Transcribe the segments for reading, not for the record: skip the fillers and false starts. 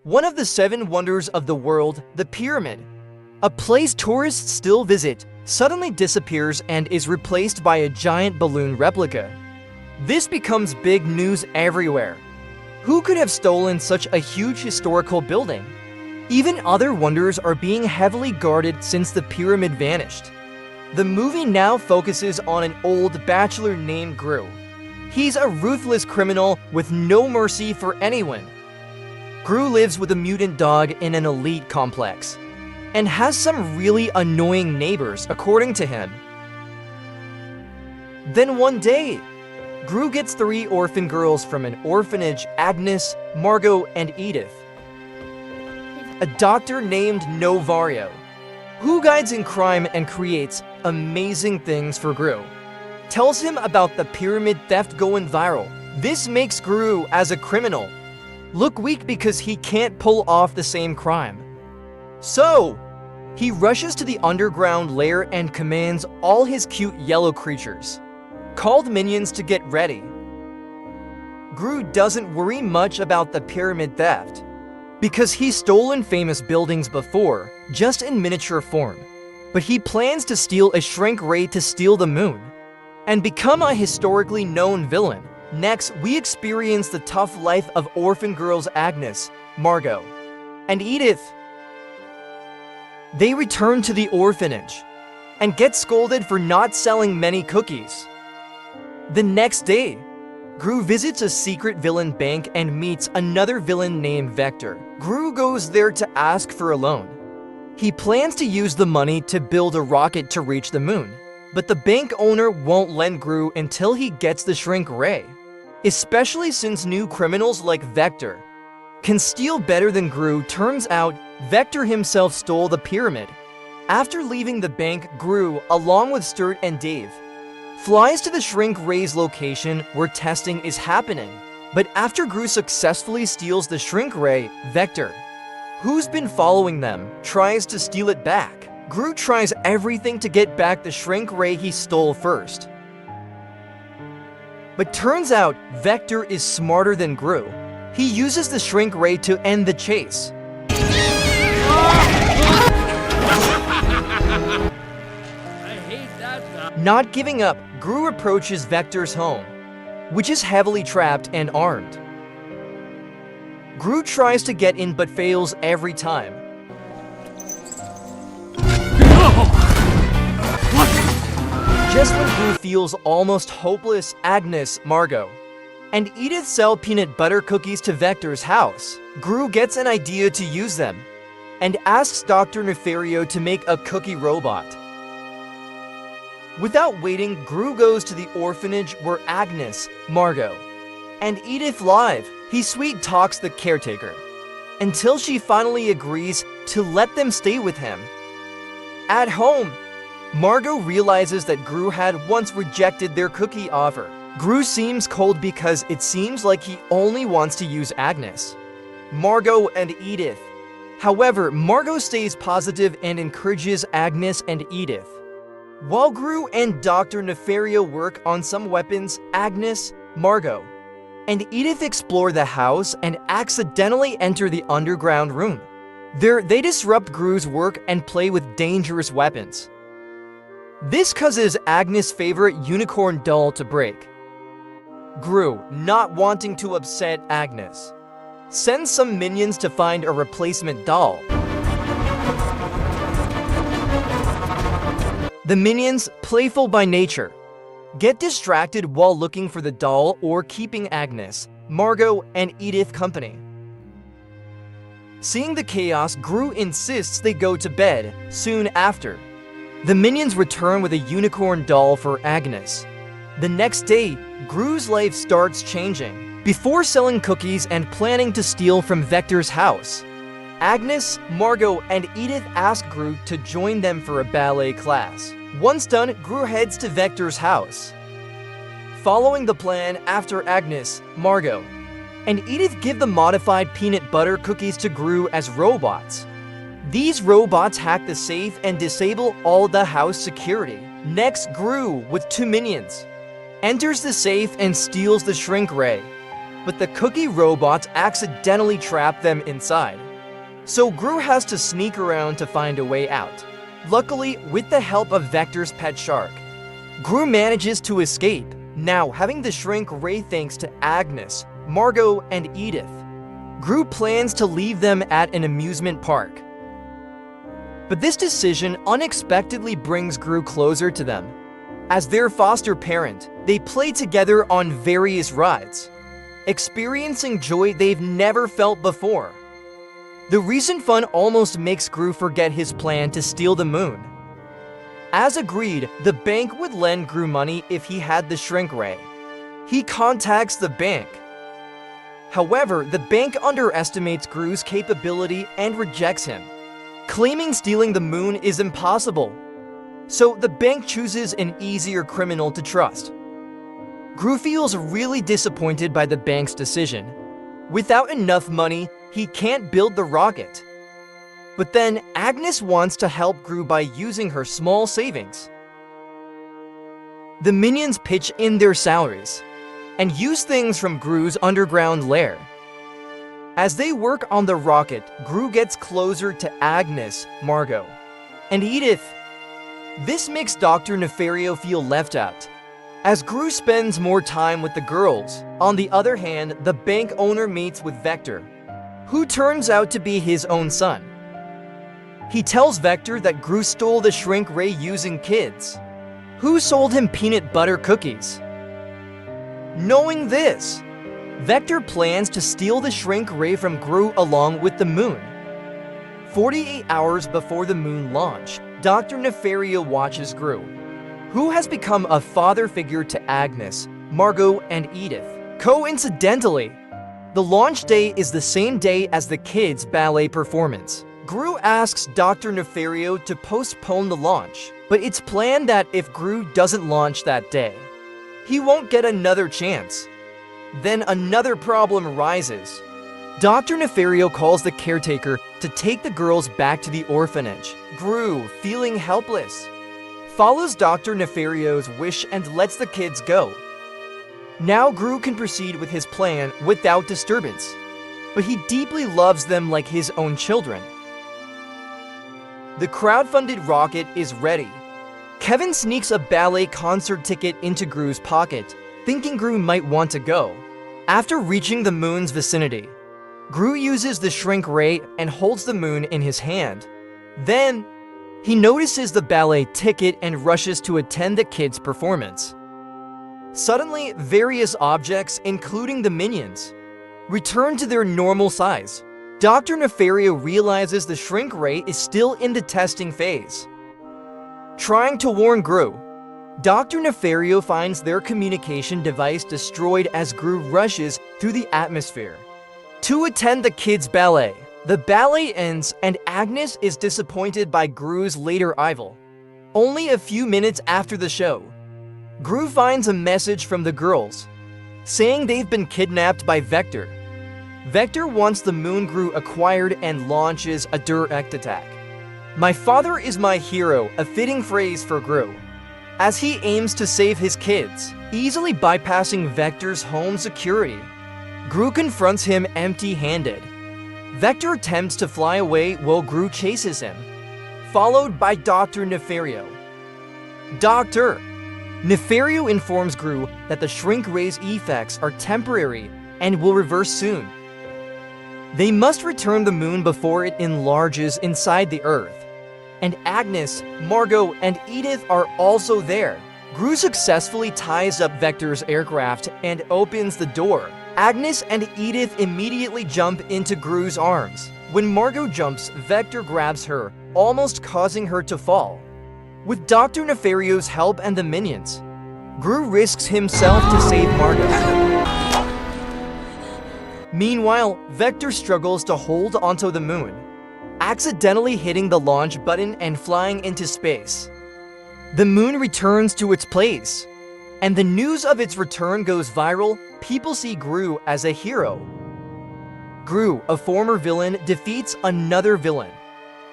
One of the 7 wonders of the world, the pyramid, a place tourists still visit, suddenly disappears and is replaced by a giant balloon replica. This becomes big news everywhere. Who could have stolen such a huge historical building? Even other wonders are being heavily guarded since the pyramid vanished. The movie now focuses on an old bachelor named Gru. He's a ruthless criminal with no mercy for anyone. Gru lives with a mutant dog in an elite complex and has some really annoying neighbors, according to him. Then one day, Gru gets 3 orphan girls from an orphanage: Agnes, Margot, and Edith. A doctor named Novario, who guides in crime and creates amazing things for Gru, tells him about the pyramid theft going viral. This makes Gru, as a criminal, look weak because he can't pull off the same crime. So, he rushes to the underground lair and commands all his cute yellow creatures, called minions, to get ready. Gru doesn't worry much about the pyramid theft, because he's stolen famous buildings before, just in miniature form. But he plans to steal a shrink ray to steal the moon, and become a historically known villain. Next, we experience the tough life of orphan girls Agnes, Margot, and Edith. They return to the orphanage, and get scolded for not selling many cookies. The next day, Gru visits a secret villain bank and meets another villain named Vector. Gru goes there to ask for a loan. He plans to use the money to build a rocket to reach the moon, but the bank owner won't lend Gru until he gets the shrink ray, especially since new criminals like Vector can steal better than Gru. Turns out, Vector himself stole the pyramid. After leaving the bank, Gru, along with Sturt and Dave, flies to the shrink ray's location where testing is happening. But after Gru successfully steals the shrink ray, Vector, who's been following them, tries to steal it back. Gru tries everything to get back the shrink ray he stole first. But turns out, Vector is smarter than Gru. He uses the shrink ray to end the chase. Not giving up, Gru approaches Vector's home, which is heavily trapped and armed. Gru tries to get in but fails every time. Just when Gru feels almost hopeless, Agnes, Margot, and Edith sell peanut butter cookies to Vector's house. Gru gets an idea to use them, and asks Dr. Nefario to make a cookie robot. Without waiting, Gru goes to the orphanage where Agnes, Margot, and Edith live. He sweet talks the caretaker, until she finally agrees to let them stay with him. At home, Margot realizes that Gru had once rejected their cookie offer. Gru seems cold because it seems like he only wants to use Agnes, Margot, and Edith. However, Margot stays positive and encourages Agnes and Edith. While Gru and Dr. Nefario work on some weapons, Agnes, Margot, and Edith explore the house and accidentally enter the underground room. There, they disrupt Gru's work and play with dangerous weapons. This causes Agnes' favorite unicorn doll to break. Gru, not wanting to upset Agnes, sends some minions to find a replacement doll. The minions, playful by nature, get distracted while looking for the doll or keeping Agnes, Margot, and Edith company. Seeing the chaos, Gru insists they go to bed. Soon after, the minions return with a unicorn doll for Agnes. The next day, Gru's life starts changing. Before selling cookies and planning to steal from Vector's house, Agnes, Margot, and Edith ask Gru to join them for a ballet class. Once done, Gru heads to Vector's house. Following the plan, after Agnes, Margot, and Edith give the modified peanut butter cookies to Gru as robots. These robots hack the safe and disable all the house security. Next, Gru, with 2 minions, enters the safe and steals the shrink ray. but the cookie robots accidentally trap them inside. So Gru has to sneak around to find a way out. Luckily, with the help of Vector's pet shark, Gru manages to escape, now having the shrink ray thanks to Agnes, Margot, and Edith. Gru plans to leave them at an amusement park. But this decision unexpectedly brings Gru closer to them. As their foster parent, they play together on various rides, experiencing joy they've never felt before. The recent fun almost makes Gru forget his plan to steal the moon. As agreed, the bank would lend Gru money if he had the shrink ray. He contacts the bank. However, the bank underestimates Gru's capability and rejects him, claiming stealing the moon is impossible. So the bank chooses an easier criminal to trust. Gru feels really disappointed by the bank's decision. Without enough money, he can't build the rocket. But then Agnes wants to help Gru by using her small savings. The minions pitch in their salaries and use things from Gru's underground lair. As they work on the rocket, Gru gets closer to Agnes, Margot, and Edith. This makes Dr. Nefario feel left out, as Gru spends more time with the girls. On the other hand, the bank owner meets with Vector, who turns out to be his own son. He tells Vector that Gru stole the shrink ray using kids, who sold him peanut butter cookies. Knowing this, Vector plans to steal the shrink ray from Gru along with the moon. 48 hours before the moon launch, Dr. Nefario watches Gru, who has become a father figure to Agnes, Margot, and Edith. Coincidentally, the launch day is the same day as the kids' ballet performance. Gru asks Dr. Nefario to postpone the launch, but it's planned that if Gru doesn't launch that day, he won't get another chance. Then another problem rises. Dr. Nefario calls the caretaker to take the girls back to the orphanage. Gru, feeling helpless, follows Dr. Nefario's wish and lets the kids go. Now Gru can proceed with his plan without disturbance, but he deeply loves them like his own children. The crowdfunded rocket is ready. Kevin sneaks a ballet concert ticket into Gru's pocket, thinking Gru might want to go. After reaching the moon's vicinity, Gru uses the shrink ray and holds the moon in his hand. Then, he notices the ballet ticket and rushes to attend the kids' performance. Suddenly, various objects, including the minions, return to their normal size. Dr. Nefario realizes the shrink ray is still in the testing phase. Trying to warn Gru, Dr. Nefario finds their communication device destroyed as Gru rushes through the atmosphere to attend the kids' ballet. The ballet ends and Agnes is disappointed by Gru's later arrival. Only a few minutes after the show, Gru finds a message from the girls, saying they've been kidnapped by Vector. Vector wants the moon Gru acquired and launches a direct attack. "My father is my hero," a fitting phrase for Gru, as he aims to save his kids, easily bypassing Vector's home security. Gru confronts him empty-handed. Vector attempts to fly away while Gru chases him, followed by Dr. Nefario. Dr. Nefario informs Gru that the shrink ray's effects are temporary and will reverse soon. They must return the moon before it enlarges inside the Earth. And Agnes, Margot, and Edith are also there. Gru successfully ties up Vector's aircraft and opens the door. Agnes and Edith immediately jump into Gru's arms. When Margot jumps, Vector grabs her, almost causing her to fall. With Dr. Nefario's help and the minions, Gru risks himself to save Margot. Meanwhile, Vector struggles to hold onto the moon, accidentally hitting the launch button and flying into space. The moon returns to its place, and the news of its return goes viral. People see Gru as a hero. Gru, a former villain, defeats another villain,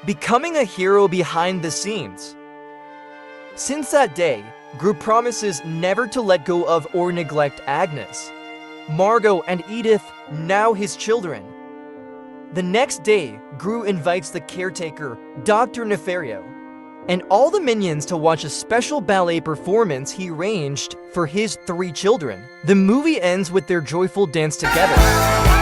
becoming a hero behind the scenes. Since that day, Gru promises never to let go of or neglect Agnes. Margot and Edith, now his children. The next day, Gru invites the caretaker, Dr. Nefario, and all the minions to watch a special ballet performance he arranged for his 3 children. The movie ends with their joyful dance together.